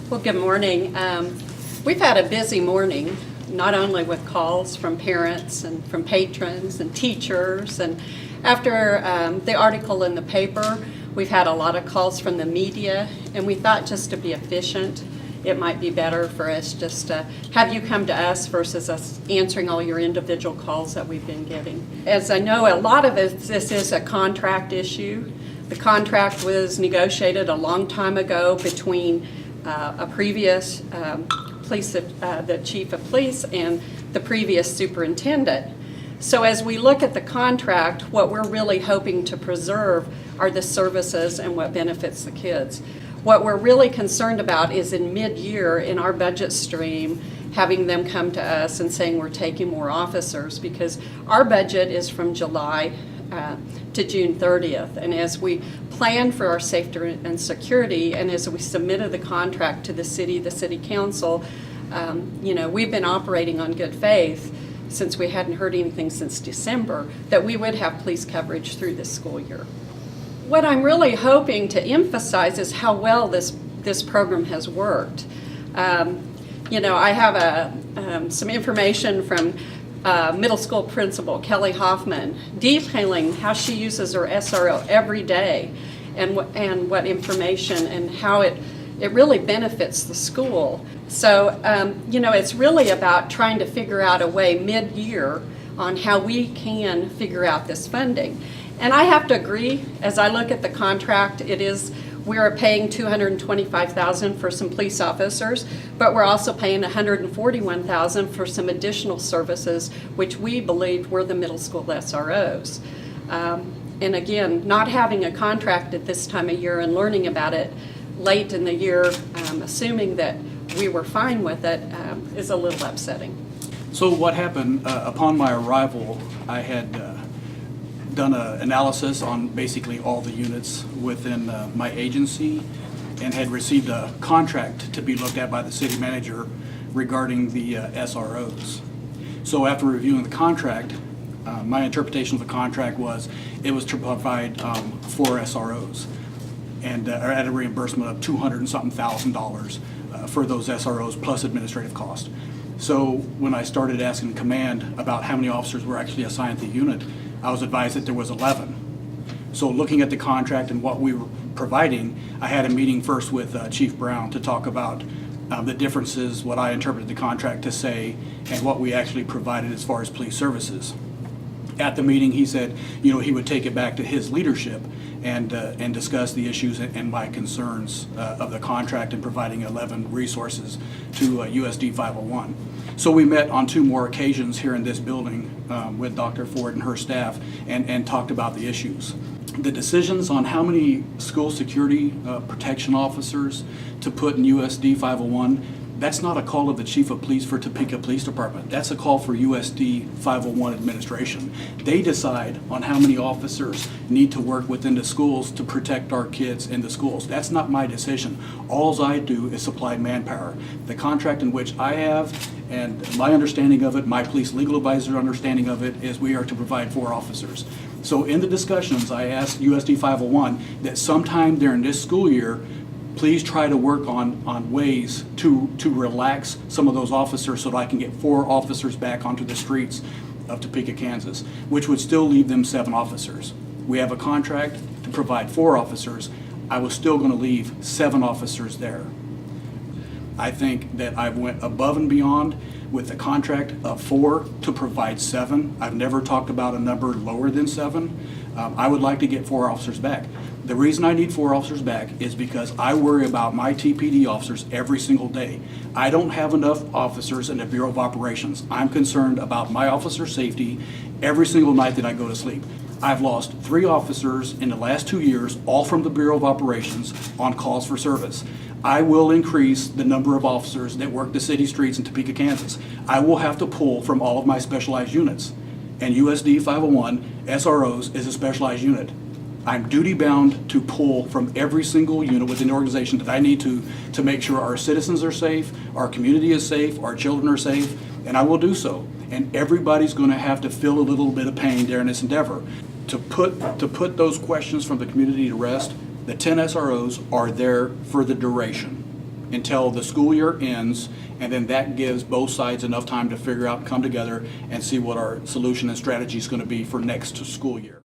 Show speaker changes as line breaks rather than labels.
Well, good morning. We've had a busy morning, not only with calls from parents and from patrons and teachers, and after the article in the paper, we've had a lot of calls from the media, and we thought just to be efficient, it might be better for us just to have you come to us versus us answering all your individual calls that we've been getting. As I know, a lot of it, this is a contract issue. The contract was negotiated a long time ago between a previous the chief of police and the previous superintendent. So as we look at the contract, what we're really hoping to preserve are the services and what benefits the kids. What we're really concerned about is in mid-year in our budget stream, having them come to us and saying we're taking more officers, because our budget is from July to June 30th. And as we plan for our safety and security, and as we submitted the contract to the city council, we've been operating on good faith since we hadn't heard anything since December, that we would have police coverage through this school year. What I'm really hoping to emphasize is how well this program has worked. I have some information from middle school principal Kelly Hoffman detailing how she uses her SRO every day and what information and how it really benefits the school. So, it's really about trying to figure out a way mid-year on how we can figure out this funding. And I have to agree, as I look at the contract, we are paying $225,000 for some police officers, but we're also paying $141,000 for some additional services, which we believed were the middle school SROs. And again, not having a contract at this time of year and learning about it late in the year, assuming that we were fine with it, is a little upsetting.
So what happened upon my arrival, I had done an analysis on basically all the units within my agency and had received a contract to be looked at by the city manager regarding the SROs. So after reviewing the contract, my interpretation of the contract was it was to provide 4 SROs and at a reimbursement of $200 and something thousand for those SROs plus administrative cost. So when I started asking command about how many officers were actually assigned to the unit, I was advised that there was 11. So looking at the contract and what we were providing, I had a meeting first with Chief Brown to talk about the differences, what I interpreted the contract to say, and what we actually provided as far as police services. At the meeting, he said, he would take it back to his leadership and discuss the issues and my concerns of the contract and providing 11 resources to USD 501. So we met on 2 more occasions here in this building with Dr. Ford and her staff and talked about the issues. The decisions on how many school security protection officers to put in USD 501, that's not a call of the Chief of Police for Topeka Police Department. That's a call for USD 501 administration. They decide on how many officers need to work within the schools to protect our kids in the schools. That's not my decision. All I do is supply manpower. The contract in which I have and my understanding of it, my police legal advisor's understanding of it, is we are to provide 4 officers. So in the discussions, I asked USD 501 that sometime during this school year, please try to work on ways to relax some of those officers so that I can get 4 officers back onto the streets of Topeka, Kansas, which would still leave them 7 officers. We have a contract to provide 4 officers. I was still going to leave 7 officers there. I think that I went above and beyond with the contract of 4 to provide 7. I've never talked about a number lower than 7. I would like to get 4 officers back. The reason I need 4 officers back is because I worry about my TPD officers every single day. I don't have enough officers in the Bureau of Operations. I'm concerned about my officer safety every single night that I go to sleep. I've lost 3 officers in the last 2 years, all from the Bureau of Operations, on calls for service. I will increase the number of officers that work the city streets in Topeka, Kansas. I will have to pull from all of my specialized units. And USD 501 SROs is a specialized unit. I'm duty bound to pull from every single unit within the organization that I need to make sure our citizens are safe, our community is safe, our children are safe, and I will do so. And everybody's going to have to feel a little bit of pain during this endeavor. To put those questions from the community to rest, the 10 SROs are there for the duration. until the school year ends, and then that gives both sides enough time to figure out, come together, and see what our solution and strategy is going to be for next school year.